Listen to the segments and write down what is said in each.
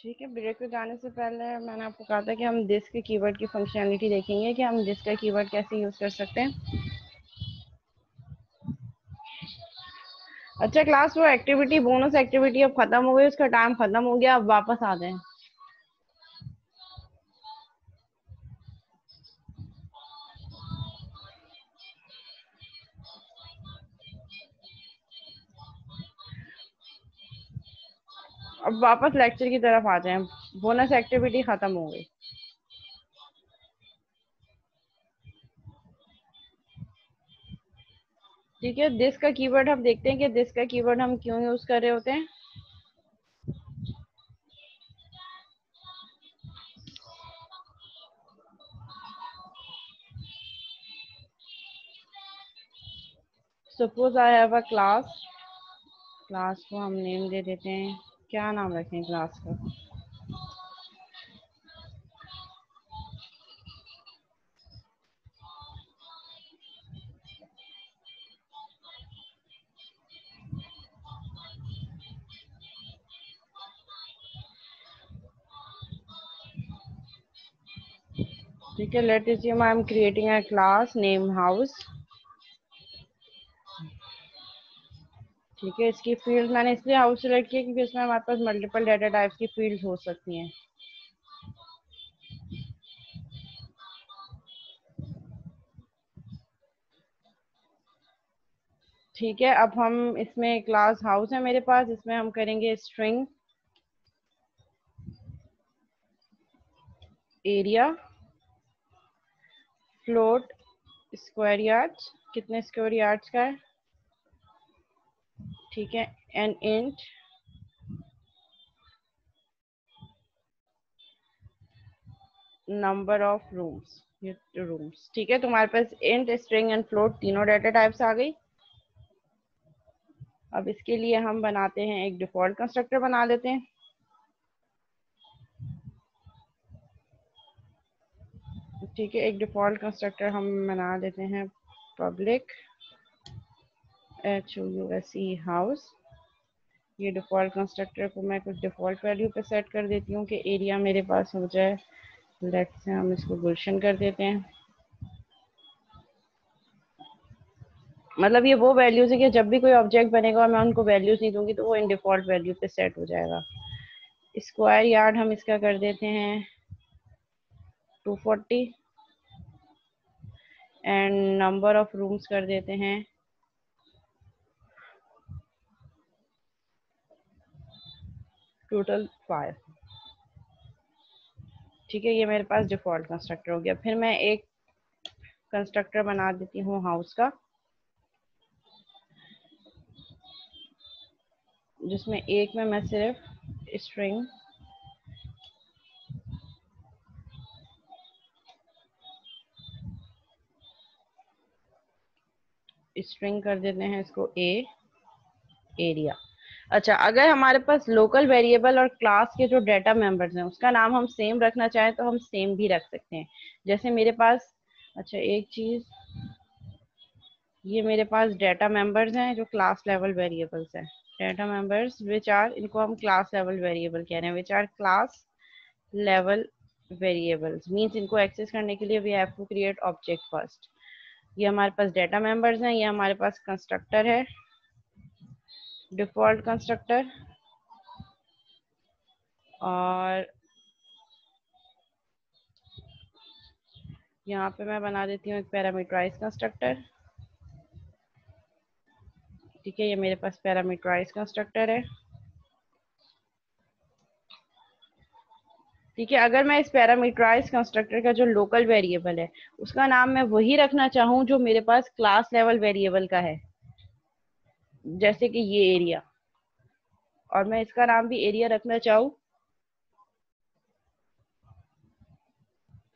ठीक है, ब्रेक पे जाने से पहले मैंने आपको कहा था कि हम दिस के कीवर्ड की फंक्शनैलिटी देखेंगे कि हम दिस का कीवर्ड कैसे यूज कर सकते हैं। अच्छा क्लास, वो एक्टिविटी बोनस एक्टिविटी अब खत्म हो गई, उसका टाइम खत्म हो गया, अब वापस आ जाए। अब वापस लेक्चर की तरफ आ जाए, बोनस एक्टिविटी खत्म हो गई। ठीक है, दिस का कीवर्ड हम देखते हैं कि दिस का कीवर्ड हम क्यों यूज कर रहे होते हैं। Suppose I have a class, class को हम नेम दे देते हैं, क्या नाम रखें क्लास का। ठीक है, late assume I am creating a class name house. ठीक है, इसकी फील्ड मैंने इसलिए हाउस सेलेक्ट किया क्योंकि इसमें हमारे पास मल्टीपल डाटा टाइप्स की फील्ड हो सकती हैं। ठीक है, अब हम इसमें क्लास हाउस है मेरे पास, इसमें हम करेंगे string area float square yards, कितने स्क्वायर यार्ड्स का है। ठीक है, and int number of rooms, ये रूम्स। ठीक है, तुम्हारे पास इंट स्ट्रिंग एंड फ्लोट तीनों डाटा टाइप्स आ गई। अब इसके लिए हम बनाते हैं एक डिफॉल्ट कंस्ट्रक्टर बना लेते हैं। ठीक है, एक डिफॉल्ट कंस्ट्रक्टर हम बना देते हैं पब्लिक HOUSE हाउस। ये डिफॉल्ट कंस्ट्रक्टर को मैं कुछ डिफॉल्ट वैल्यू पे सेट कर देती हूँ कि एरिया मेरे पास हो जाए। लेट से हम इसको गुलशन कर देते हैं। मतलब ये वो वैल्यूज है कि जब भी कोई ऑब्जेक्ट बनेगा और मैं उनको वैल्यूज नहीं दूंगी तो वो इन डिफॉल्ट वैल्यू पे सेट हो जाएगा। स्क्वायर यार्ड हम इसका कर देते हैं 240 एंड नंबर ऑफ रूम्स कर देते हैं टोटल 5। ठीक है, ये मेरे पास डिफॉल्ट कंस्ट्रक्टर हो गया। फिर मैं एक कंस्ट्रक्टर बना देती हूँ हाउस का, जिसमें एक में मैं सिर्फ स्ट्रिंग कर देते हैं इसको एरिया। अच्छा, अगर हमारे पास लोकल वेरिएबल और क्लास के जो डाटा मेंबर्स हैं उसका नाम हम सेम रखना चाहें तो हम सेम भी रख सकते हैं। जैसे मेरे पास, अच्छा एक चीज, ये मेरे पास डाटा मेंबर्स हैं जो क्लास लेवल वेरिएबल्स हैं। डाटा मेंबर्स विच आर, इनको हम क्लास लेवल वेरिएबल कह रहे हैं, which are class level variables means इनको एक्सेस करने के लिए we have to create object first. ये हमारे पास डाटा मेंबर्स हैं, ये हमारे पास कंस्ट्रक्टर है डिफॉल्ट कंस्ट्रक्टर, और यहाँ पे मैं बना देती हूँ एक पैरामीटराइज कंस्ट्रक्टर। ठीक है, ये मेरे पास पैरामीटराइज कंस्ट्रक्टर है। ठीक है, अगर मैं इस पैरामीटराइज कंस्ट्रक्टर का जो लोकल वेरिएबल है उसका नाम मैं वही रखना चाहूँ जो मेरे पास क्लास लेवल वेरिएबल का है, जैसे कि ये एरिया, और मैं इसका नाम भी एरिया रखना चाहूँ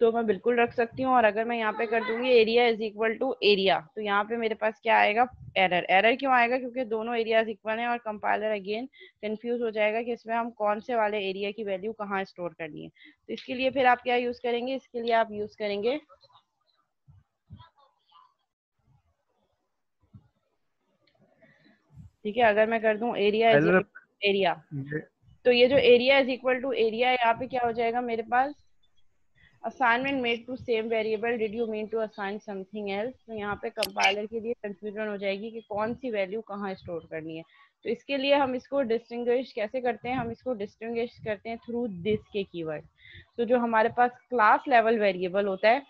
तो मैं बिल्कुल रख सकती हूँ। और अगर मैं यहाँ पे कर दूंगी area is equal to area तो यहाँ पे मेरे पास क्या आएगा, एरर। एरर क्यों आएगा, क्योंकि दोनों एरियाज इक्वल हैं और कंपाइलर अगेन कंफ्यूज हो जाएगा कि इसमें हम कौन से वाले एरिया की वैल्यू कहाँ स्टोर करनी है। तो इसके लिए फिर आप क्या यूज करेंगे, इसके लिए आप यूज करेंगे ठीक है, अगर मैं कर दूं एरिया इज पहले एरिया ये तो ये जो area is equal to area, यहाँ पे क्या हो जाएगा मेरे पास, assignment made to same variable, did you mean to assign something else. तो यहाँ पे कंपाइलर के लिए कंफ्यूजन हो जाएगी कि कौन सी वैल्यू कहाँ स्टोर करनी है। तो इसके लिए हम इसको डिस्टिंग्विश कैसे करते हैं, हम इसको डिस्टिंग्विश करते हैं थ्रू दिस के कीवर्ड। तो जो हमारे पास क्लास लेवल वेरिएबल होता है,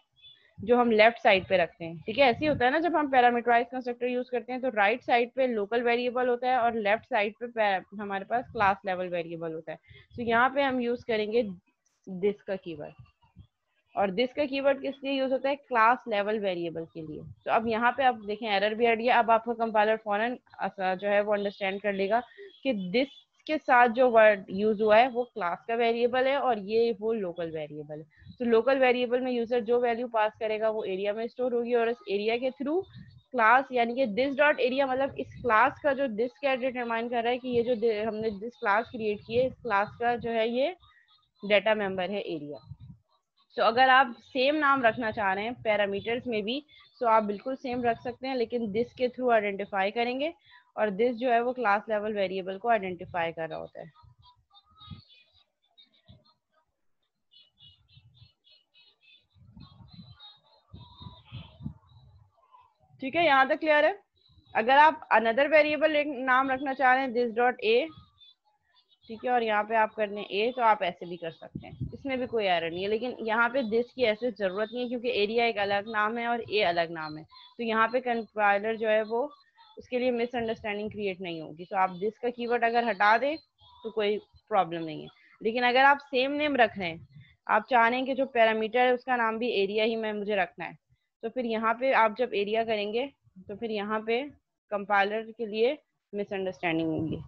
जो हम लेफ्ट साइड पे रखते हैं, ठीक है, ऐसे ही होता है ना जब हम पैरामीटराइज कंस्ट्रक्टर यूज करते हैं, तो राइट साइड पे लोकल वेरिएबल होता है और लेफ्ट साइड पे हमारे पास क्लास लेवल वेरिएबल होता है। तो यहाँ पे हम यूज करेंगे दिस का कीवर्ड। और दिस का कीवर्ड किस लिए यूज होता है, क्लास लेवल वेरिएबल के लिए। तो अब यहाँ पे आप देखें एरर भी हट गया। अब आपका कंपाइलर फौरन जो है वो अंडरस्टैंड कर लेगा कि दिस के साथ जो वर्ड यूज हुआ है वो क्लास का वेरिएबल है और ये वो लोकल वेरिएबल है। तो लोकल वेरिएबल में यूजर जो वैल्यू पास करेगा वो एरिया में स्टोर होगी, और इस एरिया के थ्रू क्लास यानी कि दिस डॉट एरिया, मतलब इस क्लास का जो दिस क्या डिटरमाइन कर रहा है कि ये जो हमने दिस क्लास क्रिएट की है, इस क्लास का जो है ये डेटा मेंबर है एरिया। तो अगर आप सेम नाम रखना चाह रहे हैं पैरामीटर्स में भी, तो आप बिल्कुल सेम रख सकते हैं, लेकिन दिस के थ्रू आइडेंटिफाई करेंगे, और दिस जो है वो क्लास लेवल वेरिएबल को आइडेंटिफाई कर रहा होता है। ठीक है, यहाँ तक क्लियर है। अगर आप अनदर वेरिएबल एक नाम रखना चाह रहे हैं दिस डॉट ए, ठीक है, और यहाँ पे आप करने ए, तो आप ऐसे भी कर सकते हैं, इसमें भी कोई एरर नहीं है। लेकिन यहाँ पे दिस की ऐसे जरूरत नहीं है क्योंकि एरिया एक अलग नाम है और ए अलग नाम है। तो यहाँ पे कंपाइलर जो है वो उसके लिए मिसअंडरस्टैंडिंग क्रिएट नहीं होगी। तो आप दिस का कीवर्ड अगर हटा दें तो कोई प्रॉब्लम नहीं है। लेकिन अगर आप सेम नेम रख रहे हैं, आप चाह रहे हैं कि जो पैरामीटर है उसका नाम भी एरिया ही में मुझे रखना है, तो फिर यहाँ पे आप जब एरिया करेंगे तो फिर यहाँ पे कंपाइलर के लिए मिसअंडरस्टैंडिंग होगी,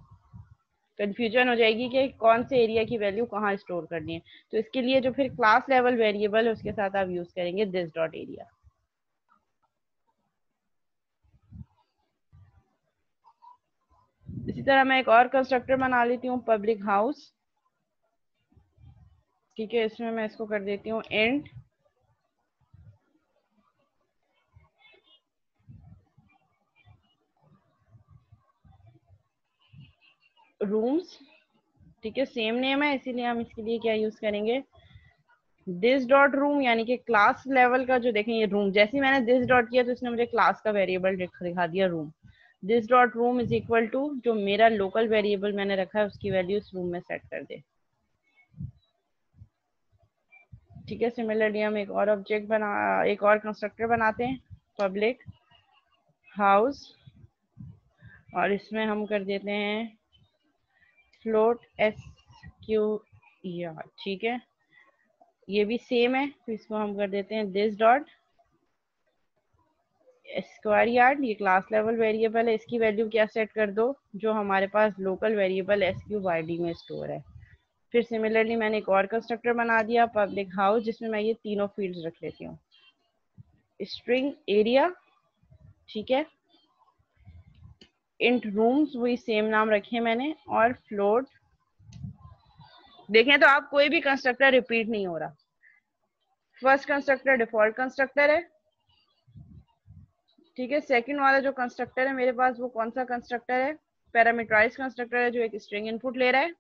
कंफ्यूजन हो जाएगी कि कौन से एरिया की वैल्यू कहाँ स्टोर करनी है। तो इसके लिए जो फिर क्लास लेवल वेरिएबल है उसके साथ आप यूज करेंगे दिस डॉट एरिया। इसी तरह मैं एक और कंस्ट्रक्टर बना लेती हूँ पब्लिक हाउस। ठीक है, इसमें मैं इसको कर देती हूँ इंट रूम्स। ठीक है, सेम नेम है इसीलिए हम इसके लिए क्या यूज करेंगे, दिस डॉट रूम, यानी कि क्लास लेवल का जो देखें ये रूम, जैसे ही मैंने दिस डॉट किया तो इसने मुझे क्लास का वेरिएबल दिखा दिया room. This dot room is equal to जो मेरा लोकल वेरिएबल मैंने रखा है उसकी वैल्यू इस रूम में सेट कर दे। ठीक है, सिमिलरली हम एक और कंस्ट्रक्टर बनाते हैं पब्लिक हाउस, और इसमें हम कर देते हैं फ्लोट SQER। ठीक है, ये भी सेम है, तो इसको हम कर देते हैं दिस डॉट स्क्वायर यार्ड। ये क्लास लेवल वेरिएबल है, इसकी वैल्यू क्या सेट कर दो, जो हमारे पास लोकल वेरिएबल SQYD में स्टोर है। फिर सिमिलरली मैंने एक और कंस्ट्रक्टर बना दिया पब्लिक हाउस, जिसमें मैं ये तीनों फील्ड्स रख लेती हूँ, स्ट्रिंग एरिया, ठीक है, इंट रूम्स वही सेम नाम रखे मैंने, और फ्लोट। देखें तो आप कोई भी कंस्ट्रक्टर रिपीट नहीं हो रहा। फर्स्ट कंस्ट्रक्टर डिफॉल्ट कंस्ट्रक्टर है, ठीक है। सेकंड वाला जो कंस्ट्रक्टर है मेरे पास वो कौन सा कंस्ट्रक्टर है, पैरामीटराइज कंस्ट्रक्टर है जो एक स्ट्रिंग इनपुट ले रहा है।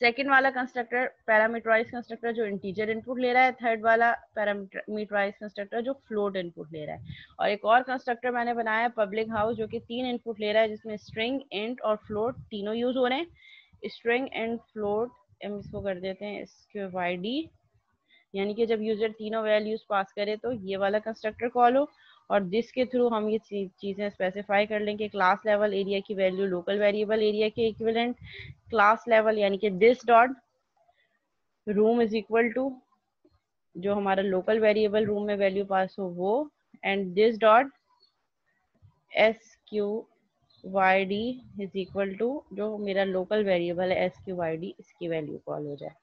सेकंड वाला कंस्ट्रक्टर पैरामीटराइज कंस्ट्रक्टर जो इंटीजर इनपुट ले रहा है। थर्ड वाला पैरामीटराइज कंस्ट्रक्टर जो फ्लोट इनपुट ले रहा है। और एक और कंस्ट्रक्टर मैंने बनाया पब्लिक हाउस जो कि 3 इनपुट ले रहा है, जिसमें स्ट्रिंग, इंट और फ्लोट तीनों यूज हो रहे हैं। स्ट्रिंग एंड फ्लोट हम इसको कर देते हैं SQYD, यानी कि जब यूजर तीनों वैल्यूज पास करे तो ये वाला कंस्ट्रक्टर कॉल हो। और दिस के थ्रू हम ये चीजें स्पेसिफाई कर लें कि क्लास लेवल एरिया की वैल्यू लोकल वेरिएबल एरिया के इक्विवेलेंट, क्लास लेवल यानी कि this dot room is equal to जो हमारा लोकल वेरिएबल रूम में वैल्यू पास हो वो, and this dot SQYD is equal to जो मेरा लोकल वेरिएबल है SQYD, इसकी वैल्यू कॉल हो जाए।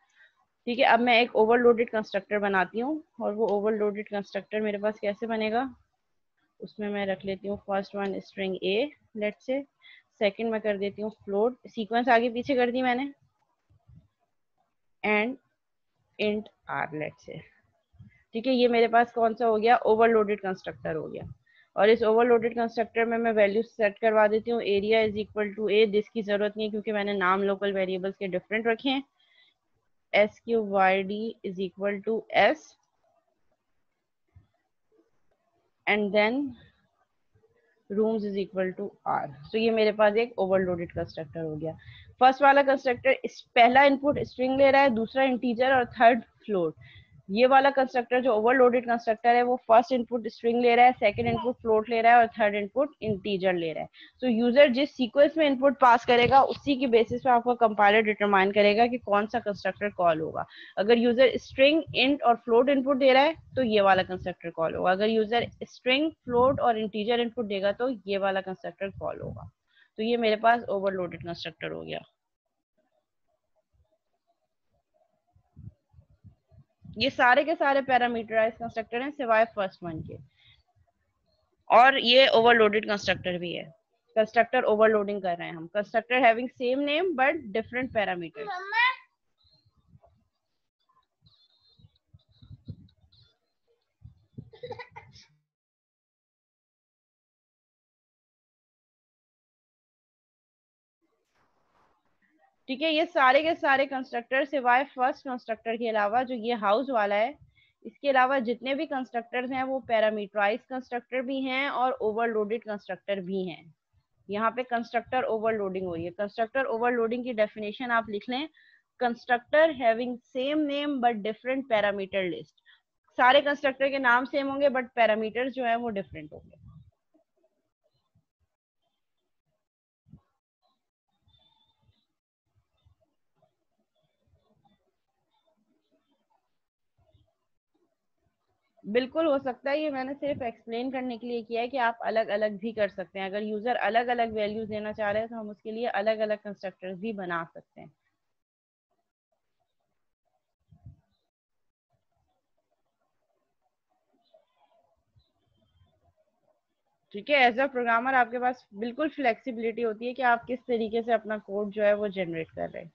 ठीक है, अब मैं एक ओवरलोडेड कंस्ट्रक्टर बनाती हूँ, और वो ओवरलोडेड कंस्ट्रक्टर मेरे पास कैसे बनेगा, उसमें मैं रख लेती हूँ first one string A let's say, second में कर देती हूँ फ्लोट, सीक्वेंस आगे पीछे कर दी मैंने, एंड इंट आर लेट से। ठीक है, ये मेरे पास कौन सा हो गया, ओवरलोडेड कंस्ट्रक्टर हो गया। और इस ओवरलोडेड कंस्ट्रक्टर में मैं वैल्यू सेट करवा देती हूँ area is equal to A, this की जरूरत नहीं है क्योंकि मैंने नाम लोकल वेरिएबल्स के डिफरेंट रखे हैं। S Q Y D is equal to S and then rooms is equal to R. तो ये मेरे पास एक ओवरलोडेड कंस्ट्रक्टर हो गया। फर्स्ट वाला कंस्ट्रक्टर पहला इनपुट स्ट्रिंग ले रहा है, दूसरा इंटीजर और थर्ड फ्लोट। ये वाला कंस्ट्रक्टर जो ओवरलोडेड कंस्ट्रक्टर है वो फर्स्ट इनपुट स्ट्रिंग ले रहा है, सेकंड इनपुट फ्लोट ले रहा है और थर्ड इनपुट इंटीजर ले रहा है। तो यूजर जिस सीक्वेंस में इनपुट पास करेगा उसी की बेसिस पे आपका कंपाइलर डिटरमाइन करेगा कि कौन सा कंस्ट्रक्टर कॉल होगा। अगर यूजर स्ट्रिंग, इंट और फ्लोट इनपुट दे रहा है तो ये वाला कंस्ट्रक्टर कॉल होगा। अगर यूजर स्ट्रिंग, फ्लोट और इंटीजर इनपुट देगा तो ये वाला कंस्ट्रक्टर कॉल होगा। तो ये मेरे पास ओवरलोडेड कंस्ट्रक्टर हो गया। ये सारे के सारे पैरामीटराइज कंस्ट्रक्टर हैं सिवाय फर्स्ट वन के, और ये ओवरलोडेड कंस्ट्रक्टर भी है। कंस्ट्रक्टर ओवरलोडिंग कर रहे हैं हम, constructor having same name but different parameters. ठीक है, ये सारे के सारे कंस्ट्रक्टर सिवाय फर्स्ट कंस्ट्रक्टर के अलावा, जो ये हाउस वाला है, इसके अलावा जितने भी कंस्ट्रक्टर्स हैं वो पैरामीटराइज कंस्ट्रक्टर भी हैं और ओवरलोडेड कंस्ट्रक्टर भी हैं। यहाँ पे कंस्ट्रक्टर ओवरलोडिंग हो रही है। कंस्ट्रक्टर ओवरलोडिंग की डेफिनेशन आप लिख लें, constructor having same name but different parameter list. सारे कंस्ट्रक्टर के नाम सेम होंगे बट पैरामीटर्स जो है वो डिफरेंट होंगे। बिल्कुल हो सकता है, ये मैंने सिर्फ एक्सप्लेन करने के लिए किया है कि आप अलग अलग भी कर सकते हैं। अगर यूजर अलग अलग वैल्यूज देना चाह रहे हैं तो हम उसके लिए अलग अलग कंस्ट्रक्टर्स भी बना सकते हैं। ठीक है, एज अ प्रोग्रामर आपके पास बिल्कुल फ्लेक्सिबिलिटी होती है कि आप किस तरीके से अपना कोड जो है वो जनरेट कर रहे हैं।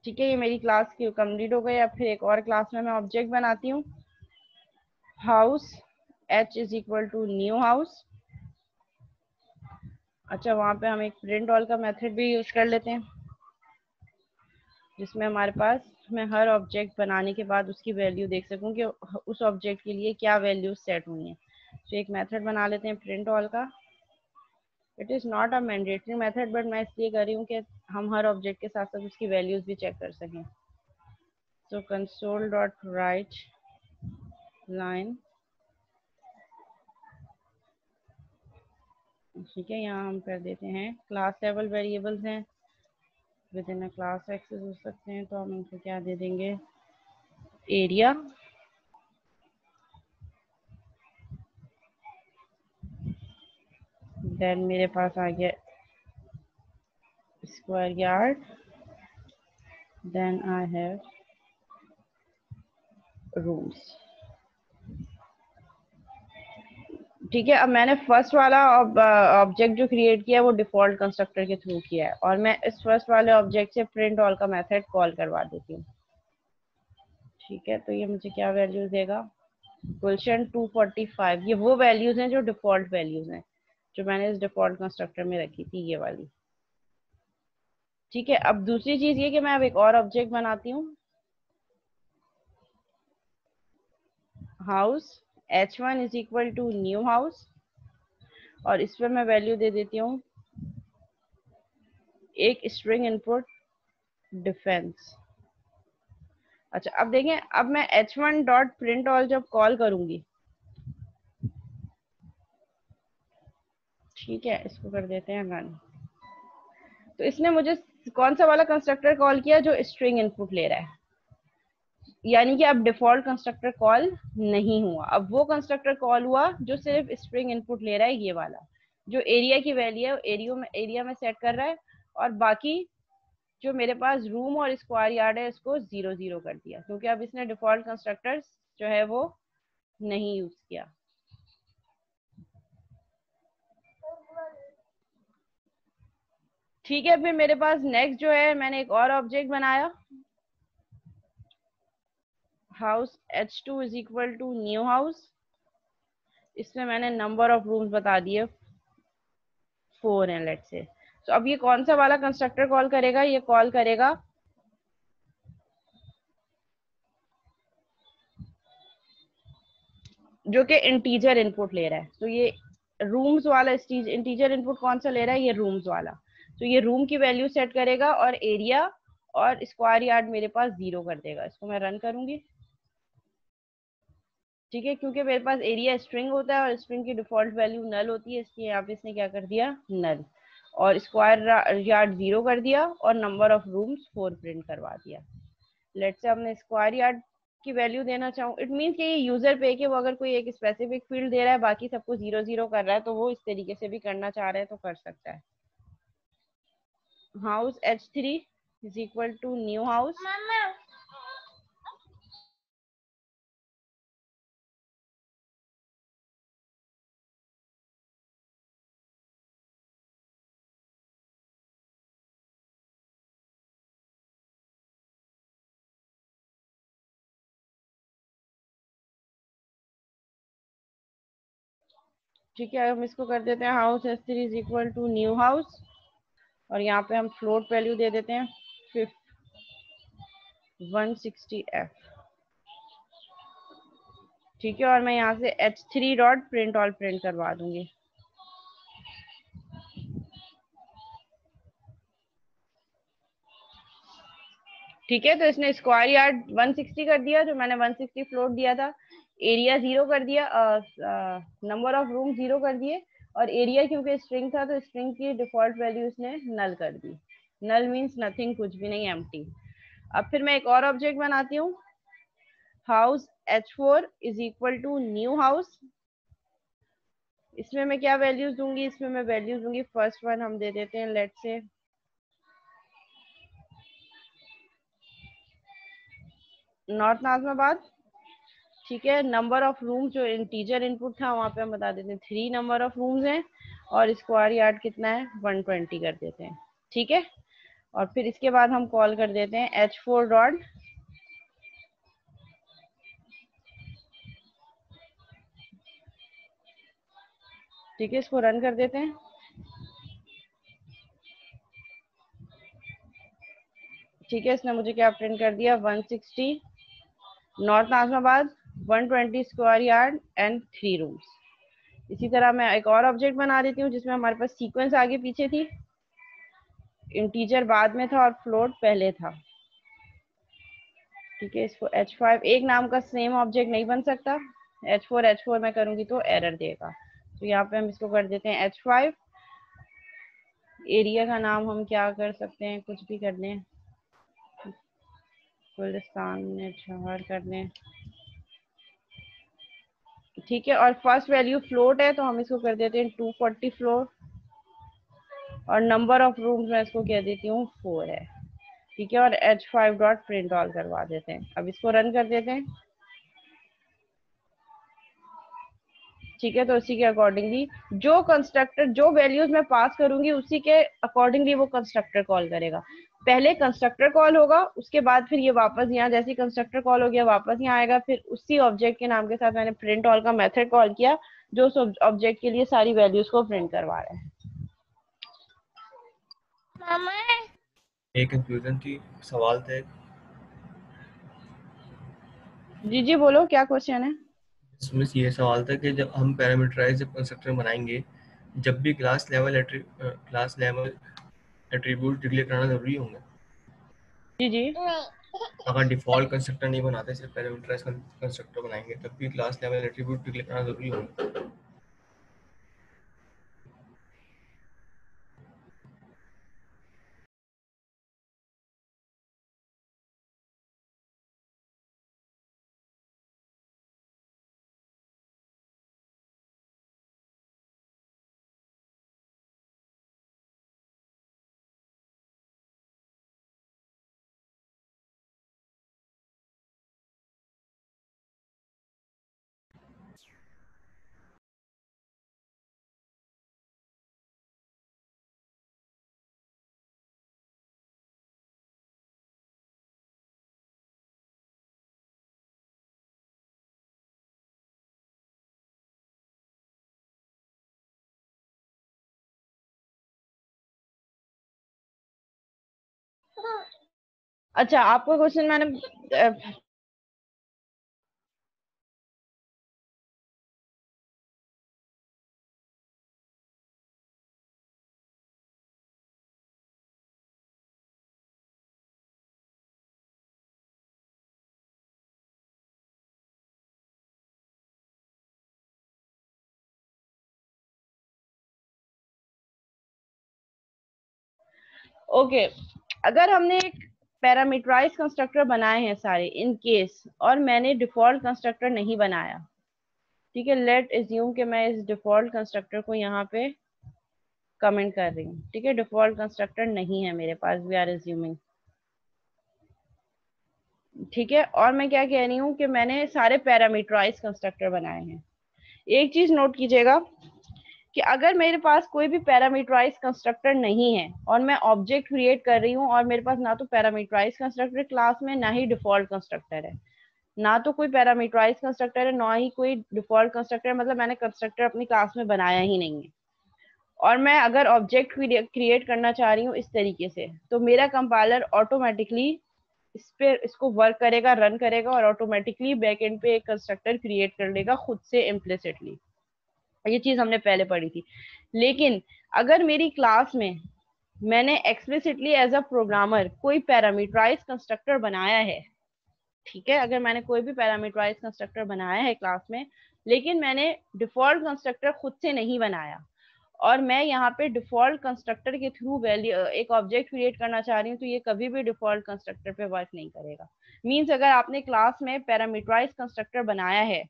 ठीक है, ये मेरी क्लास की कंप्लीट हो गई। अब फिर एक और क्लास में मैं ऑब्जेक्ट बनाती हूँ, house h is equal to new house. अच्छा, वहां पे हम एक प्रिंट ऑल का मेथड भी यूज कर लेते हैं, जिसमें हमारे पास, मैं हर ऑब्जेक्ट बनाने के बाद उसकी वैल्यू देख सकूं कि उस ऑब्जेक्ट के लिए क्या वैल्यू सेट हुई है। तो एक मेथड बना लेते हैं प्रिंट ऑल का। It is not a mandatory method but मैं इसलिए कर रही हूँ कि हम हर ऑब्जेक्ट के साथ साथ उसकी वैल्यूज भी चेक कर सकें। So console dot write line, ठीक है, यहाँ हम कर देते हैं क्लास लेवल वेरिएबल्स हैं, within a class access हो सकते हैं, तो हम इनको क्या दे देंगे, एरिया, देन मेरे पास आ गया square yard, then I have rooms. ठीक है, अब मैंने फर्स्ट वाला ऑब्जेक्ट जो क्रिएट किया है वो डिफॉल्ट कंस्ट्रक्टर के थ्रू किया है, और मैं इस फर्स्ट वाले ऑब्जेक्ट से प्रिंट ऑल का मेथड कॉल करवा देती हूँ। ठीक है, तो ये मुझे क्या वैल्यूज देगा, गुलशन 245, ये वो वैल्यूज हैं जो डिफॉल्ट वैल्यूज हैं जो मैंने इस डिफॉल्ट कंस्ट्रक्टर में रखी थी, ये वाली। ठीक है, अब दूसरी चीज ये कि मैं अब एक और ऑब्जेक्ट बनाती हूँ, house h1 is equal to new house, और इस पर मैं वैल्यू दे देती हूँ एक स्ट्रिंग इनपुट डिफेंस। अच्छा, अब देखें, अब मैं h1 डॉट प्रिंट ऑल जब कॉल करूंगी, ठीक है, इसको कर देते हैं रन, तो इसने मुझे कौन सा वाला कंस्ट्रक्टर कॉल किया, जो स्ट्रिंग इनपुट ले रहा है, यानी कि अब डिफॉल्ट कंस्ट्रक्टर कॉल नहीं हुआ। अब वो कंस्ट्रक्टर कॉल हुआ जो सिर्फ स्ट्रिंग इनपुट ले रहा है, ये वाला जो एरिया की वैल्यू है एरिया में सेट कर रहा है, और बाकी जो मेरे पास रूम और स्क्वायर यार्ड है इसको 0 0 कर दिया, क्योंकि अब इसने डिफॉल्ट कंस्ट्रक्टर जो है वो नहीं यूज किया। ठीक है, फिर मेरे पास नेक्स्ट जो है, मैंने एक और ऑब्जेक्ट बनाया, house H2 is equal to new house. इसमें मैंने नंबर ऑफ रूम्स बता दिए 4 हैं लेट से। तो अब ये कौन सा वाला कंस्ट्रक्टर कॉल करेगा? ये कॉल करेगा जो कि इंटीजर इनपुट ले रहा है। तो ये रूम्स वाला इंटीजर इनपुट कौन सा ले रहा है? ये रूम्स वाला। तो ये रूम की वैल्यू सेट करेगा और एरिया और स्क्वायर यार्ड मेरे पास 0 कर देगा। इसको मैं रन करूंगी। ठीक है, क्योंकि मेरे पास एरिया स्ट्रिंग होता है और स्ट्रिंग की डिफॉल्ट वैल्यू नल होती है, इसलिए यहाँ पे इसने क्या कर दिया? नल। और स्क्वायर यार्ड 0 कर दिया और नंबर ऑफ रूम्स 4 प्रिंट करवा दिया। लेट से हमने स्क्वायर यार्ड की वैल्यू देना चाहूँ, इट मीन्स कि ये यूजर पे कि वो अगर कोई एक स्पेसिफिक फील्ड दे रहा है, बाकी सबको 0 0 कर रहा है, तो वो इस तरीके से भी करना चाह रहा है तो कर सकता है। House H3 is equal to new house. ठीक है, हम इसको कर देते हैं house H3 is equal to new house, और यहाँ पे हम फ्लोट वैल्यू दे देते हैं 160F। ठीक है, और मैं यहाँ से H3 dot print all print करवा दूंगी। ठीक है, तो इसने स्क्वायर यार्ड 160 कर दिया, जो मैंने 160 फ्लोट दिया था। एरिया 0 कर दिया, नंबर ऑफ रूम 0 कर दिए, और एरिया क्योंकि स्ट्रिंग था तो स्ट्रिंग की डिफॉल्ट वैल्यू इसने नल कर दी। नल मीन्स नथिंग, कुछ भी नहीं, एम्प्टी। अब फिर मैं एक और ऑब्जेक्ट बनाती हूँ, house H4 is equal to new house. इसमें मैं क्या वैल्यूज दूंगी? इसमें मैं वैल्यूज दूंगी, फर्स्ट वन हम दे देते हैं लेट से नॉर्थ नाजमाबाद। ठीक है, नंबर ऑफ रूम जो इंटीजर इनपुट था वहां पे हम बता देते हैं 3 नंबर ऑफ रूम्स हैं, और स्क्वायर यार्ड कितना है? 120 कर देते हैं। ठीक है, और फिर इसके बाद हम कॉल कर देते हैं H4 डॉट, ठीक है, इसको रन कर देते हैं। ठीक है, इसने मुझे क्या प्रिंट कर दिया? 160 north Najmabad, 120 square yard and 3 rooms. इसी तरह मैं एक और ऑब्जेक्ट बना देती हूँ जिसमें हमारे पास सीक्वेंस आगे पीछे थी, इंटीजर बाद में था और फ्लोट पहले था। ठीक है, इसको H5, एक नाम का सेम ऑब्जेक्ट नहीं बन सकता, H4 मैं करूंगी तो एरर देगा। तो यहाँ पे हम इसको कर देते हैं H5। एरिया का नाम हम क्या कर सकते हैं? कुछ भी कर दें, गुलिस्तान में शहर कर दें। ठीक है, और फर्स्ट वैल्यू फ्लोट है तो हम इसको कर देते हैं 240 फ्लोट, और नंबर ऑफ रूम्स मैं इसको कह देती हूँ 4 है। ठीक है, और H5 डॉट प्रिंट ऑल करवा देते हैं। अब इसको रन कर देते हैं। ठीक है, तो उसी के अकॉर्डिंगली जो कंस्ट्रक्टर, जो वैल्यूज मैं पास करूंगी उसी के अकॉर्डिंगली वो कंस्ट्रक्टर कॉल करेगा। पहले कंस्ट्रक्टर कॉल होगा, उसके बाद फिर ये वापस यहाँ, जैसे कंस्ट्रक्टर कॉल हो गया वापस यहाँ आएगा, फिर उसी ऑब्जेक्ट के नाम के साथ मैंने प्रिंट ऑल का मेथड कॉल किया जो उस ऑब्जेक्ट के लिए सारी वैल्यूज को प्रिंट करवा रहा है। मामा, एक कंफ्यूजन थी, सवाल था। जी जी बोलो, क्या क्वेश्चन है? इसमें ये सवाल था कि जब हम पैरामीटराइज जब कंस्ट्रक्टर बनाएंगे, जब भी क्लास लेवल एट्रीब्यूट डिक्लेयर कराना जरूरी होंगे? जी जी। अगर डिफॉल्ट कंस्ट्रक्टर नहीं बनाते, सिर्फ पैरामीटराइज कंस्ट्रक्टर बनाएंगे, तब भी क्लास लेवल एट्रीब्यूट डिक्लेयर कराना जरूरी होंगे? अच्छा, आपका क्वेश्चन मैंने ओके, अगर हमने एक पैरामीटराइज कंस्ट्रक्टर बनाए हैं सारे इन केस, और मैंने डिफॉल्ट कंस्ट्रक्टर नहीं बनाया, ठीक है, लेट एज्यूम कि मैं इस डिफॉल्ट कंस्ट्रक्टर को यहाँ पे कमेंट कर रही हूँ, ठीक है, डिफॉल्ट कंस्ट्रक्टर नहीं है मेरे पास, वी आर एज्यूमिंग, ठीक है, और मैं क्या कह रही हूँ कि मैंने सारे पैरामीटराइज कंस्ट्रक्टर बनाए हैं। एक चीज नोट कीजिएगा कि अगर मेरे पास कोई भी पैरामीटराइज कंस्ट्रक्टर नहीं है और मैं ऑब्जेक्ट क्रिएट कर रही हूँ, और मेरे पास ना तो पैरामीटराइज कंस्ट्रक्टर क्लास में, ना ही डिफॉल्ट कंस्ट्रक्टर है, ना तो कोई पैरामीटराइज कंस्ट्रक्टर है, ना ही कोई डिफॉल्ट कंस्ट्रक्टर, मतलब मैंने कंस्ट्रक्टर अपनी क्लास में बनाया ही नहीं है, और मैं अगर ऑब्जेक्ट क्रिएट करना चाह रही हूँ इस तरीके से, तो मेरा कंपाइलर ऑटोमेटिकली इस पे इसको वर्क करेगा, रन करेगा, और ऑटोमेटिकली बैक एंड पे एक कंस्ट्रक्टर क्रिएट कर लेगा खुद से इम्प्लिसिटली। ये चीज हमने पहले पढ़ी थी। लेकिन अगर मेरी क्लास में मैंने एक्सप्लिसिटली एज अ प्रोग्रामर कोई पैरामीटराइज कंस्ट्रक्टर बनाया है, ठीक है, अगर मैंने कोई भी पैरामीटराइज कंस्ट्रक्टर बनाया है क्लास में, लेकिन मैंने डिफॉल्ट कंस्ट्रक्टर खुद से नहीं बनाया, और मैं यहाँ पे डिफॉल्ट कंस्ट्रक्टर के थ्रू वैल्यू एक ऑब्जेक्ट क्रिएट करना चाह रही हूँ, तो ये कभी भी डिफॉल्ट कंस्ट्रक्टर पे वर्क नहीं करेगा। मीन्स अगर आपने क्लास में पैरामीटराइज कंस्ट्रक्टर बनाया है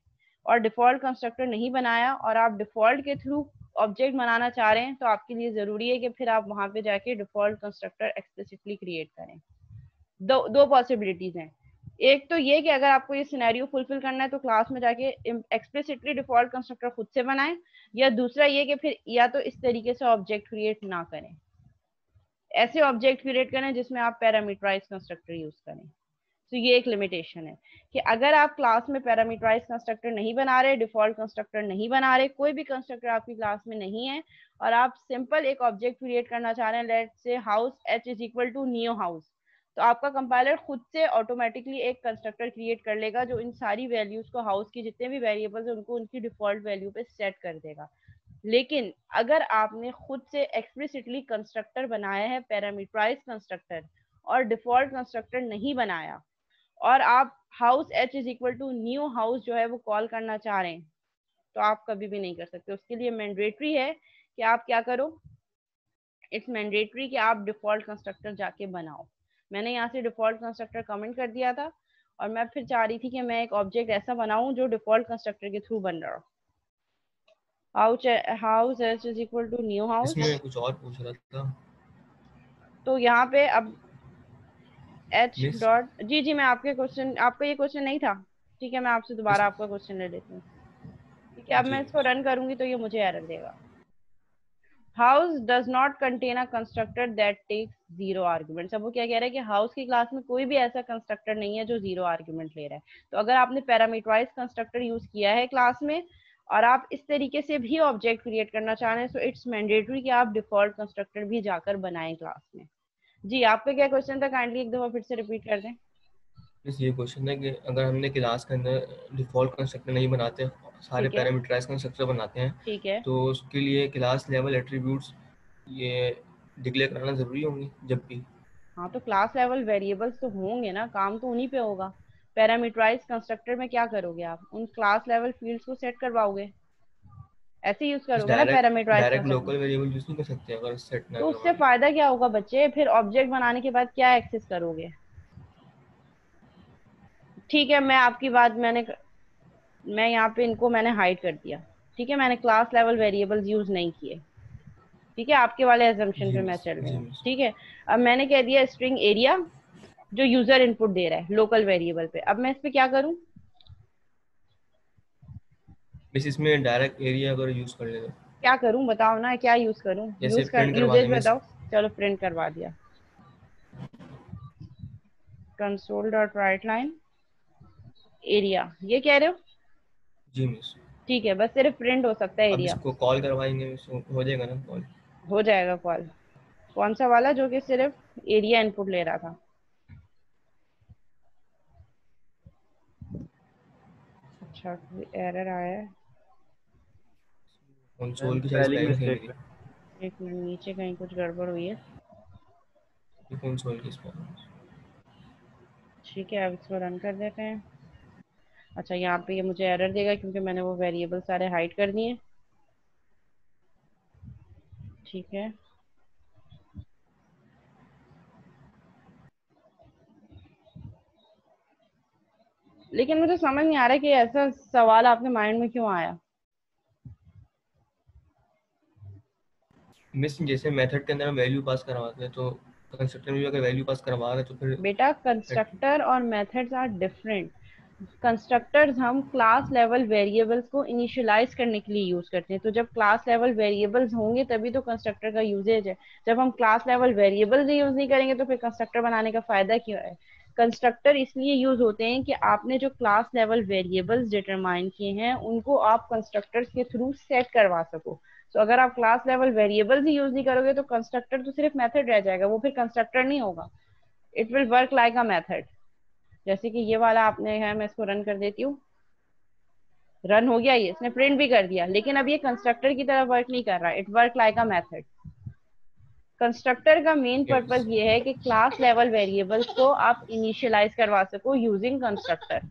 और डिफॉल्ट कंस्ट्रक्टर नहीं बनाया, और आप डिफॉल्ट के थ्रू ऑब्जेक्ट बनाना चाह रहे हैं, तो आपके लिए जरूरी है कि फिर आप वहां पे जाके डिफॉल्ट कंस्ट्रक्टर एक्सप्लिसिटली क्रिएट करें। दो दो पॉसिबिलिटीज हैं। एक तो ये कि अगर आपको ये सिनेरियो फुलफिल करना है तो क्लास में जाके एक्सप्लिसिटली डिफॉल्ट कंस्ट्रक्टर खुद से बनाएं, या दूसरा ये कि फिर या तो इस तरीके से ऑब्जेक्ट क्रिएट ना करें, ऐसे ऑब्जेक्ट क्रिएट करें जिसमें आप पैरामीटराइज कंस्ट्रक्टर यूज करें। तो ये एक लिमिटेशन है कि अगर आप क्लास में पैरामीटराइज कंस्ट्रक्टर नहीं बना रहे, डिफॉल्ट कंस्ट्रक्टर नहीं बना रहे, कोई भी कंस्ट्रक्टर आपकी क्लास में नहीं है, और आप सिंपल एक ऑब्जेक्ट क्रिएट करना चाह रहे हैं, let's say house h is equal to new house, तो आपका कंपाइलर खुद से ऑटोमेटिकली एक कंस्ट्रक्टर क्रिएट कर लेगा जो इन सारी वैल्यूज को, हाउस की जितने भी वेरिएबल्स है उनको उनकी डिफॉल्ट वैल्यू पे सेट कर देगा। लेकिन अगर आपने खुद से एक्सप्लिसिटली कंस्ट्रक्टर बनाया है पैरामीटराइज कंस्ट्रक्टर, और डिफॉल्ट कंस्ट्रक्टर नहीं बनाया, और आप house h is equal to new house जो है वो कॉल करना चाह रहे हैं, तो आप कभी भी नहीं कर सकते। उसके लिए मैंडेटरी है कि आप क्या करो, इट्स मैंडेटरी कि आप डिफॉल्ट कंस्ट्रक्टर जाके बनाओ। मैंने यहाँ से डिफॉल्ट कंस्ट्रक्टर कमेंट कर दिया था, और मैं फिर चाह रही थी कि मैं एक ऑब्जेक्ट ऐसा बनाऊं जो डिफॉल्ट कंस्ट्रक्टर के थ्रू बन रहा हो। House h is equal to new house, इसमें कुछ और पूछ रहा था तो यहाँ पे अब h मिस। डॉट, जी जी, मैं आपके क्वेश्चन, आपका ये क्वेश्चन नहीं था, ठीक है, मैं आपसे इस दोबारा आपका क्वेश्चन ले लेती हूँ। ठीक है, अब जी मैं इसको मिस। रन करूंगी तो ये मुझे एरर देगा। House does not contain a constructor that takes zero argument. अब वो क्या कह रहा है कि हाउस की क्लास में कोई भी ऐसा कंस्ट्रक्टर नहीं है जो जीरो आर्ग्यूमेंट ले रहा है। तो अगर आपने पैरामीटराइज कंस्ट्रक्टर यूज किया है क्लास में, और आप इस तरीके से भी ऑब्जेक्ट क्रिएट करना चाह रहे हैं, तो इट्स मैंडेटरी कि आप डिफॉल्ट कंस्ट्रक्टर भी जाकर बनाएं क्लास में। जी, आपका क्या क्वेश्चन था, काइंडली एक दफा फिर से रिपीट कर दें। बस ये क्वेश्चन है कि अगर हमने क्लास के अंदर डिफ़ॉल्ट कंस्ट्रक्टर नहीं बनाते, सारे ठीक है, पैरामीटराइज कंस्ट्रक्टर बनाते हैं, ठीक है। तो उसके लिए क्लास लेवल एट्रीब्यूट्स ये डिक्लेयर कराना ज़रूरी होंगे जब भी। हाँ, तो क्लास लेवल वेरिएबल्स तो होंगे ना, काम तो उन्हीं पे होगा। पैरामीटराइज कंस्ट्रक्टर में क्या करोगे, आप उन क्लास लेवल फील्ड्स को सेट करवाओगे, ऐसे यूज बस करोगे ना direct parameterize direct constructor. Local variable use नहीं कर सकते अगर सेट ना तो उससे करवाएं। फायदा क्या होगा बच्चे, फिर ऑब्जेक्ट बनाने के बाद क्या एक्सेस करोगे। ठीक है, मैं आपकी बात मैं यहाँ पे इनको मैंने हाइड कर दिया, ठीक है, मैंने क्लास लेवल वेरिएबल्स यूज नहीं किए, ठीक है, आपके वाले एजम्पशन जी पे मैं मिस। चल रही जी हूँ, मिस। ठीक है। अब मैंने कह दिया स्ट्रिंग एरिया, जो यूजर इनपुट दे रहा है लोकल वेरिएबल पे, अब मैं इस पे क्या करूँ, बस इसमें डायरेक्ट एरिया अगर यूज़ कर ले तो क्या करूं बताओ ना, क्या यूज करूं, जैसे यूज कर प्रिंट करवा यूजेज देंगे। बताओ। चलो प्रिंट करवा दिया, console dot write line area, ये कह रहे हो, जी मिस। ठीक है, बस सिर्फ प्रिंट हो सकता है अब एरिया। इसको कॉल करवाएंगे, हो जाएगा ना कॉल। हो जाएगा कॉल, कौन सा वाला, जो कि सिर्फ एरिया इनपुट ले रहा था। अच्छा, एरर आया है। कंसोल की शायद स्पेलिंग स्पेलिंग सही मिस्टेक नहीं है। एक मिनट, नीचे कहीं कुछ गड़बड़ हुई है। है, कंसोल की स्पेलिंग। ठीक है, अब इसको रन कर देते हैं। अच्छा, यहाँ पे ये मुझे एरर देगा क्योंकि मैंने वो वेरिएबल सारे हाइड कर दिए। ठीक है, लेकिन मुझे समझ नहीं आ रहा कि ऐसा सवाल आपके माइंड में क्यों आया। मिस जैसे मेथड के अंदर हम वैल्यू पास करवाते हैं, तो कंस्ट्रक्टर में भी अगर वैल्यू पास करवा रहे हैं तो फिर बेटा, कंस्ट्रक्टर और मेथड्स आर डिफरेंट। कंस्ट्रक्टर्स हम क्लास लेवल वेरिएबल्स को इनिशियलाइज करने के लिए यूज करते हैं, तो जब क्लास लेवल वेरिएबल्स होंगे तभी तो कंस्ट्रक्टर का यूजेज है। जब हम क्लास लेवल वेरिएबल्स ही यूज नहीं करेंगे तो फिर कंस्ट्रक्टर बनाने का फायदा क्यों है। कंस्ट्रक्टर इसलिए यूज होते हैं कि आपने जो क्लास लेवल वेरिएबल्स डिटरमाइन किए हैं उनको आप कंस्ट्रक्टर्स के थ्रू सेट करवा सको। तो अगर आप क्लास लेवल वेरिएबल्स ही यूज नहीं करोगे तो कंस्ट्रक्टर तो सिर्फ मेथड रह जाएगा, वो फिर कंस्ट्रक्टर नहीं होगा। It will work like a method. जैसे कि ये वाला आपने है, मैं इसको रन कर देती हूँ। रन हो गया, ये इसने प्रिंट भी कर दिया, लेकिन अब ये कंस्ट्रक्टर की तरह वर्क नहीं कर रहा। It work like a method. Constructor का मेन यस पर्पज ये है कि क्लास लेवल वेरिएबल्स को आप इनिशियलाइज करवा सको यूजिंग कंस्ट्रक्टर।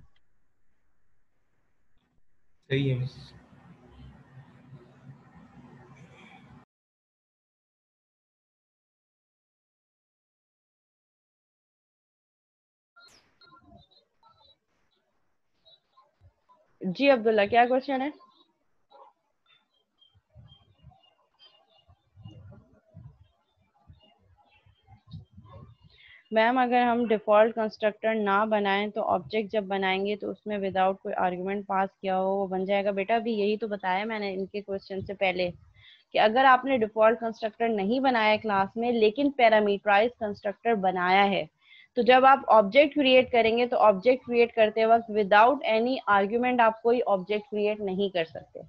सही है मिस। जी अब्दुल्ला, क्या क्वेश्चन है? मैम, अगर हम डिफॉल्ट कंस्ट्रक्टर ना बनाएं तो ऑब्जेक्ट जब बनाएंगे तो उसमें विदाउट कोई आर्गुमेंट पास किया हो वो बन जाएगा। बेटा, अभी यही तो बताया मैंने इनके क्वेश्चन से पहले कि अगर आपने डिफॉल्ट कंस्ट्रक्टर नहीं बनाया क्लास में लेकिन पैरामीटराइज कंस्ट्रक्टर बनाया है, तो जब आप ऑब्जेक्ट क्रिएट करेंगे तो ऑब्जेक्ट क्रिएट करते वक्त विदाउट एनी आर्ग्यूमेंट आप कोई ऑब्जेक्ट क्रिएट नहीं कर सकते।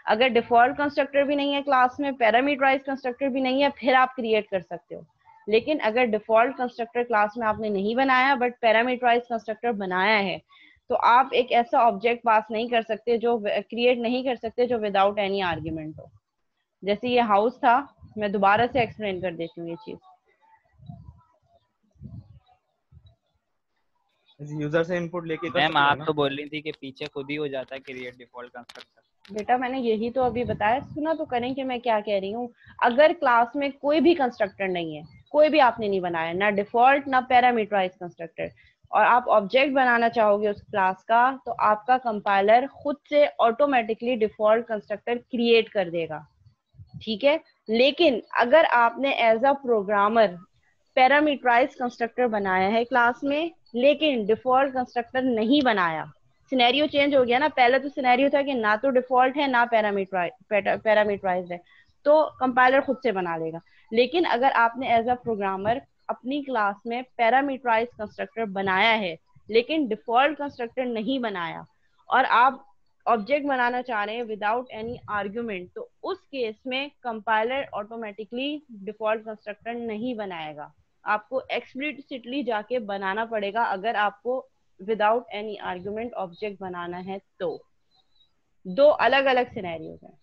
अगर डिफॉल्ट कंस्ट्रक्टर भी नहीं है क्लास में, पैरामीटराइज कंस्ट्रक्टर भी नहीं है, फिर आप क्रिएट कर सकते हो। लेकिन अगर डिफॉल्ट कंस्ट्रक्टर क्लास में आपने नहीं बनाया बट पैरामीटराइज कंस्ट्रक्टर बनाया है, तो आप एक ऐसा ऑब्जेक्ट पास नहीं कर सकते, जो क्रिएट नहीं कर सकते जो विदाउट एनी आर्ग्यूमेंट हो। जैसे ये हाउस था, मैं दोबारा से एक्सप्लेन कर देती हूँ ये चीज। यूजर से इनपुट लेके कर मैम सकते हो आप ना। तो बोल रही थी कि पीछे खुद ही हो जाता है क्रिएट डिफॉल्ट कंस्ट्रक्टर। बेटा, मैंने यही तो अभी बताया, सुना तो करें कि मैं क्या कह रही हूँ। अगर क्लास में कोई भी कंस्ट्रक्टर नहीं है, कोई भी आपने नहीं बनाया, ना डिफॉल्ट ना पैरामीटराइज कंस्ट्रक्टर, और आप ऑब्जेक्ट बनाना चाहोगे उस क्लास का, तो आपका कंपाइलर खुद से ऑटोमेटिकली डिफॉल्ट कंस्ट्रक्टर क्रिएट कर देगा। ठीक है, लेकिन अगर आपने as a programmer parameterize constructor बनाया है क्लास में लेकिन डिफॉल्ट कंस्ट्रक्टर नहीं बनाया, सिनेरियो चेंज हो गया ना। पहले तो सिनेरियो था कि ना तो डिफॉल्ट है ना पैरामीटराइज है, तो कंपाइलर खुद से बना लेगा। लेकिन अगर आपने एज अ प्रोग्रामर अपनी क्लास में पैरामीटराइज कंस्ट्रक्टर बनाया है लेकिन डिफॉल्ट कंस्ट्रक्टर नहीं बनाया और आप ऑब्जेक्ट बनाना चाह रहे हैं विदाउट एनी आर्ग्यूमेंट, तो उस केस में कंपाइलर ऑटोमेटिकली डिफॉल्ट कंस्ट्रक्टर नहीं बनाएगा। आपको एक्सप्लिसिटली जाके बनाना पड़ेगा अगर आपको विदाउट एनी आर्ग्यूमेंट ऑब्जेक्ट बनाना है तो। दो अलग अलग सिनेरियोज हैं।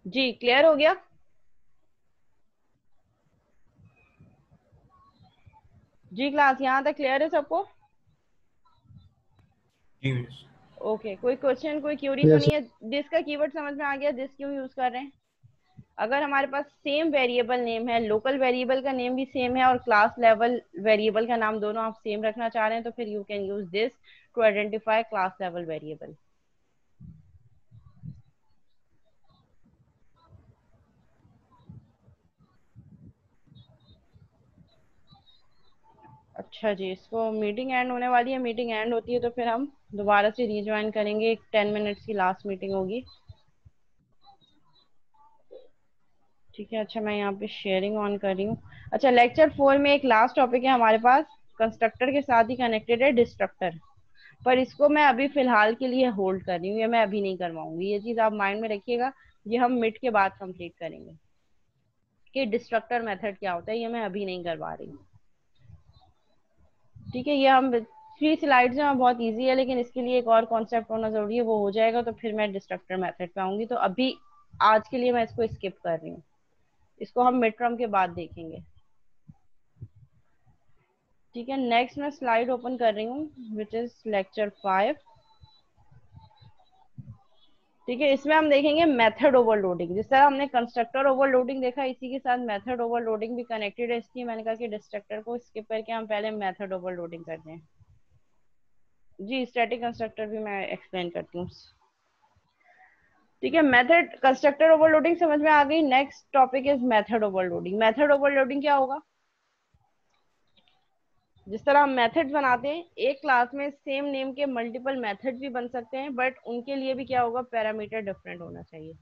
जी, क्लियर हो गया? जी क्लास, यहाँ तक क्लियर है सबको? जी मिस। ओके, कोई क्वेश्चन, कोई क्यूरी तो यस नहीं है? दिस का कीवर्ड समझ में आ गया, दिस क्यों यूज कर रहे हैं? अगर हमारे पास सेम वेरिएबल नेम है, लोकल वेरिएबल का नेम भी सेम है और क्लास लेवल वेरिएबल का नाम दोनों आप सेम रखना चाह रहे हैं, तो फिर you can use this to identify class level variable. अच्छा जी, इसको मीटिंग एंड होने वाली है। मीटिंग एंड होती है तो फिर हम दोबारा से रिज्वाइन करेंगे। एक 10 मिनट्स की लास्ट मीटिंग होगी। ठीक है, अच्छा मैं यहाँ पे शेयरिंग ऑन कर रही हूँ। अच्छा, लेक्चर 4 में एक लास्ट टॉपिक है हमारे पास, कंस्ट्रक्टर के साथ ही कनेक्टेड है डिस्ट्रक्टर, पर इसको मैं अभी फिलहाल के लिए होल्ड कर रही हूँ, ये मैं अभी नहीं करवाऊंगी। ये चीज आप माइंड में रखिएगा ये हम मिड के बाद कंप्लीट करेंगे कि डिस्ट्रक्टर मेथड क्या होता है, ये मैं अभी नहीं करवा रही। ठीक है, ये हम 3 स्लाइड्स में बहुत इजी है, लेकिन इसके लिए एक और कॉन्सेप्ट होना जरूरी है, वो हो जाएगा तो फिर मैं डिस्ट्रक्टर मेथड पे आऊंगी। तो अभी आज के लिए मैं इसको स्किप कर रही हूँ, इसको हम मिड टर्म के बाद देखेंगे। ठीक है, नेक्स्ट मैं स्लाइड ओपन कर रही हूँ विच इज लेक्चर 5। ठीक है, इसमें हम देखेंगे मेथड ओवरलोडिंग। जिस तरह हमने कंस्ट्रक्टर ओवरलोडिंग देखा, इसी के साथ मेथड ओवरलोडिंग भी कनेक्टेड है, इसलिए मैंने कहा कि डिस्ट्रक्टर को स्किप करके हम पहले मेथड ओवरलोडिंग करते हैं। जी, स्टैटिक कंस्ट्रक्टर भी मैं एक्सप्लेन करती हूँ। ठीक है, मेथड कंस्ट्रक्टर ओवरलोडिंग समझ में आ गई। Next topic is method overloading. Method overloading क्या होगा? जिस तरह हम मेथड्स बनाते हैं, एक क्लास में सेम नेम के मल्टीपल मेथड्स भी बन सकते हैं, बट उनके लिए भी क्या होगा, पैरामीटर डिफरेंट होना चाहिए।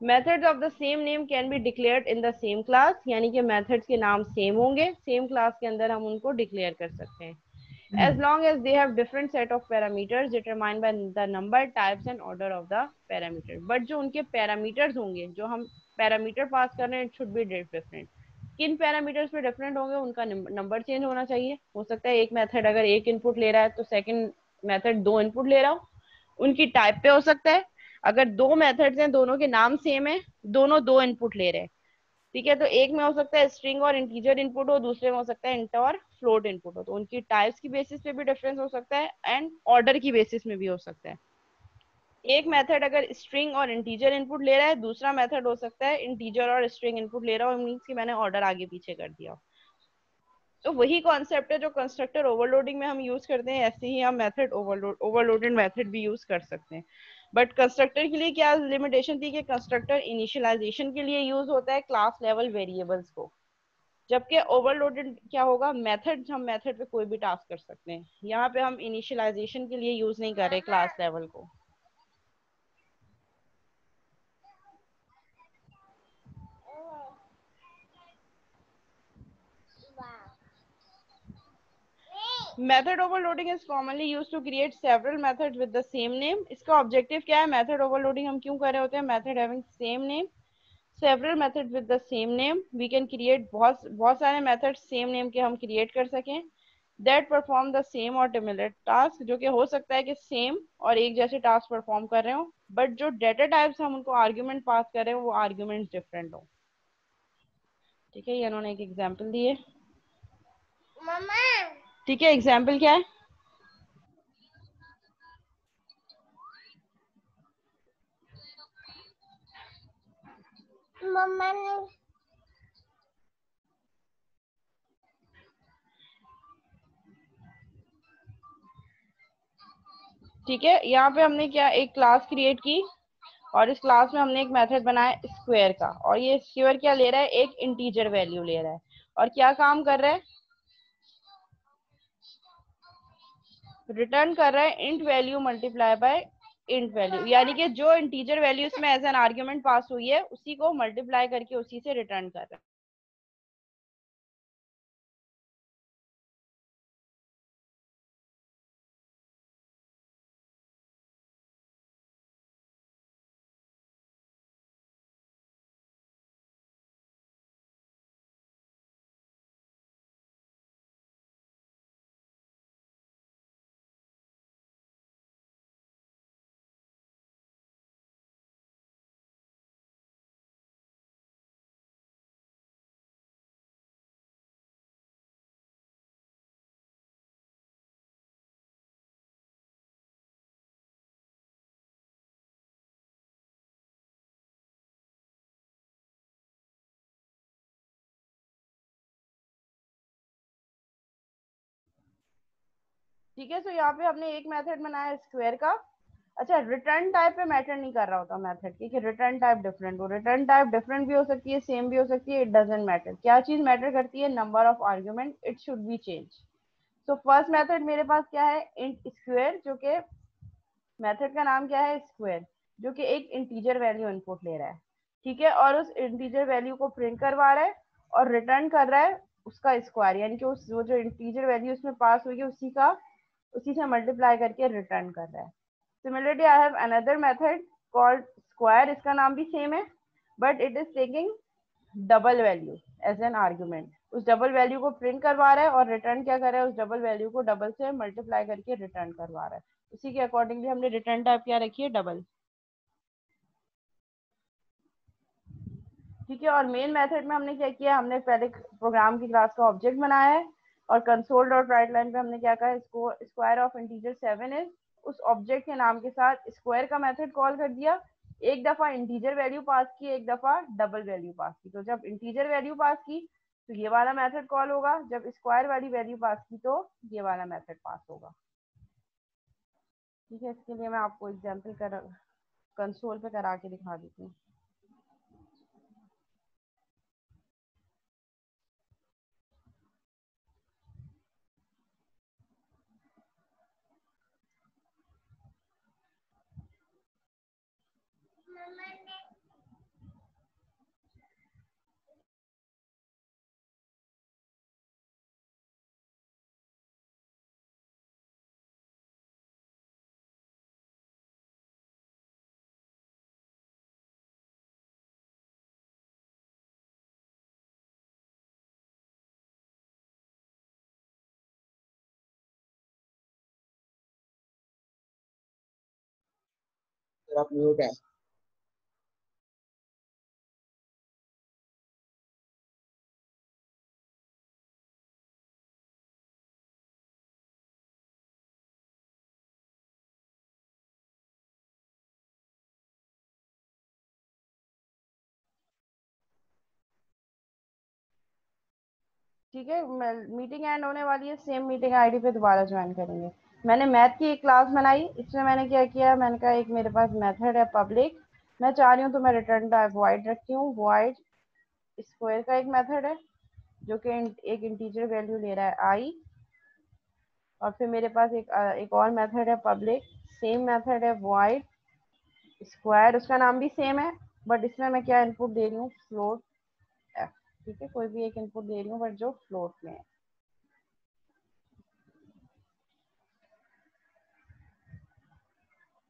Methods of the same name can be declared in the same class, यानी कि मेथड्स के नाम सेम होंगे, सेम क्लास के अंदर हम उनको डिक्लेयर कर सकते हैं, as long as they have different set of parameters determined by the number, types and order of the parameter। but जो उनके पैरामीटर्स होंगे, जो हम पैरामीटर पास कर रहे हैं, इट शुड बी डिफरेंट। किन पैरामीटर्स पे डिफरेंट होंगे? उनका नंबर चेंज होना चाहिए। हो सकता है एक मेथड अगर एक इनपुट ले रहा है तो सेकंड मेथड 2 इनपुट ले रहा हो। उनकी टाइप पे हो सकता है, अगर 2 मेथड्स हैं, दोनों के नाम सेम है, दोनों 2 इनपुट ले रहे हैं, ठीक है, तो एक में हो सकता है स्ट्रिंग और इंटीजर इनपुट हो, दूसरे में हो सकता है इंट और फ्लोट इनपुट हो। तो उनकी टाइप्स की बेसिस पे भी डिफरेंस हो सकता है एंड ऑर्डर की बेसिस में भी हो सकता है। एक मेथड अगर स्ट्रिंग और इंटीजर इनपुट ले रहा है, दूसरा मेथड हो सकता है इंटीजर और स्ट्रिंग इनपुट ले रहा हो, मींस कि मैंने ऑर्डर आगे पीछे कर दिया। तो वही कॉन्सेप्ट है जो कंस्ट्रक्टर ओवरलोडिंग में हम यूज करते हैं, ऐसे ही हम मेथड ओवरलोडेड मेथड भी यूज कर सकते हैं। बट कंस्ट्रक्टर के लिए क्या लिमिटेशन थी कि कंस्ट्रक्टर इनिशियलाइजेशन के लिए यूज होता है क्लास लेवल वेरिएबल्स को, जबकि ओवरलोडेड क्या होगा, मेथड, हम मेथड पे कोई भी टास्क कर सकते हैं। यहाँ पे हम इनिशियलाइजेशन के लिए यूज नहीं कर रहे क्लास लेवल को। Method overloading is commonly used to create several methods with the same name. इसका ऑब्जेक्टिव क्या है? मेथड ओवरलोडिंग हम क्यों कर रहे होते हैं? Method having same name, several methods with the same name, we can create बहुत सारे मेथड्स सेम नेम के हम क्रिएट कर सकें दैट परफॉर्म द सेम और सिमिलर टास्क, जो कि हो सकता है कि सेम और एक जैसे टास्क परफॉर्म कर रहे हो, बट जो डेटा टाइप्स हम उनको आर्ग्यूमेंट पास कर रहे हो वो आर्ग्यूमेंट डिफरेंट हो। ठीक है, ये इन्होंने एक एग्जांपल दी है। ठीक है, एग्जांपल क्या है? ठीक है, यहाँ पे हमने क्या, एक क्लास क्रिएट की और इस क्लास में हमने एक मेथड बनाया स्क्वायर का, और ये स्क्वायर क्या ले रहा है? एक इंटीजर वैल्यू ले रहा है, और क्या काम कर रहा है? रिटर्न कर रहा है int value multiply by int value, यानी कि जो इंटीजर वैल्यू इसमें एज एन आर्ग्यूमेंट पास हुई है उसी को मल्टीप्लाई करके उसी से रिटर्न कर रहा है। ठीक है, तो यहाँ पे हमने एक मेथड बनाया स्क्वायर का। अच्छा, रिटर्न टाइप पे मैटर नहीं कर रहा होता मेथड की कि रिटर्न टाइप डिफरेंट हो, रिटर्न टाइप डिफरेंट भी हो सकती है, सेम भी हो सकती है, इट डजंट मैटर। क्या चीज मैटर करती है? Number of argument, it should be change. तो फर्स्ट मेथड मेरे पास क्या है? इंट स्क्वायर, जो कि मेथड का नाम क्या है? स्क्वायर, जो कि एक इंटीजर वैल्यू इनपुट ले रहा है। ठीक है, और उस इंटीजर वैल्यू को प्रिंट करवा रहा है और रिटर्न कर रहा है उसका स्क्वायर, यानी कि उस वो जो इंटीजर वैल्यू उसमें पास हुई है उसी का, उसी से मल्टीप्लाई करके रिटर्न कर रहा है। Similarly I have another method called square, इसका नाम भी सेम है but it is taking double value as an argument. उस डबल वैल्यू को प्रिंट करवा रहा है और रिटर्न क्या कर रहा है, उस डबल वैल्यू को डबल से मल्टीप्लाई करके रिटर्न करवा रहा है। उसी के अकॉर्डिंगली हमने रिटर्न टाइप क्या रखी है, डबल। ठीक है, और मेन मेथड में हमने क्या किया, हमने पहले प्रोग्राम की क्लास का ऑब्जेक्ट बनाया है और कंसोल डॉट राइट लाइन पे हमने क्या कहा, इसको स्क्वायर ऑफ इंटीजर 7 इज, उस ऑब्जेक्ट के नाम के साथ स्क्वायर का मेथड कॉल कर दिया। एक दफा इंटीजर वैल्यू पास की, एक दफा डबल वैल्यू पास की। तो जब इंटीजर वैल्यू पास की तो ये वाला मेथड कॉल होगा, जब स्क्वायर वाली वैल्यू पास की तो ये वाला मेथड पास होगा। ठीक है, इसके लिए मैं आपको एग्जाम्पल कर कंसोल पे करा के दिखा देती हूँ। आप म्यूट है। ठीक है, मीटिंग एंड होने वाली है, सेम मीटिंग आईडी पे दोबारा ज्वाइन करेंगे। मैंने मैथ की एक क्लास बनाई, इसमें मैंने क्या किया, मैंने कहा एक मेरे पास मेथड है पब्लिक, मैं चाह रही हूँ तो मैं रिटर्न टाइप वॉइड रखती हूँ। वॉइड स्क्वायर का एक मेथड है जो कि एक इंटीजर वैल्यू ले रहा है आई, और फिर मेरे पास एक और मेथड है पब्लिक, सेम मेथड है वॉइड स्क्वायर, उसका नाम भी सेम है बट इसमें मैं क्या इनपुट दे रही हूँ, फ्लोट एफ। ठीक है, कोई भी एक इनपुट दे रही हूँ बट जो फ्लोट में है।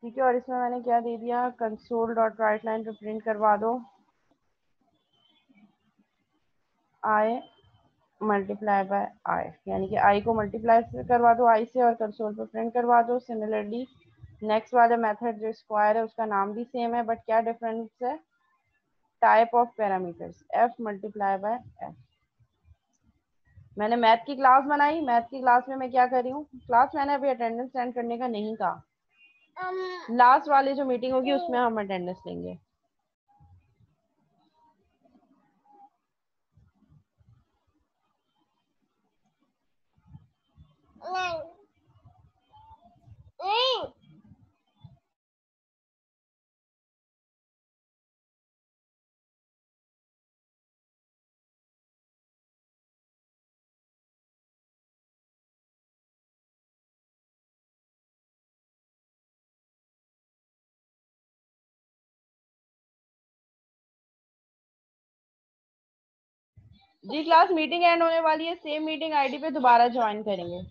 ठीक है, और इसमें मैंने क्या दे दिया, कंसोल डॉट राइट लाइन पे प्रिंट करवा दो आई मल्टीप्लाई बाय आई, यानी कि आई को मल्टीप्लाई करवा दो आई से और कंसोल पे प्रिंट करवा दो। सिमिलरली नेक्स्ट वाला मेथड जो स्क्वायर है उसका नाम भी सेम है बट क्या डिफरेंस है, type of parameters, F multiply by F. मैंने मैथ की क्लास बनाई, मैथ की क्लास में मैं क्या कर रही हूँ, क्लास मैंने अभी अटेंडेंस सेंड करने का नहीं कहा, लास्ट वाली जो मीटिंग होगी उसमें हम अटेंडेंस लेंगे। जी क्लास मीटिंग एंड होने वाली है, सेम मीटिंग आईडी पे दोबारा ज्वाइन करेंगे।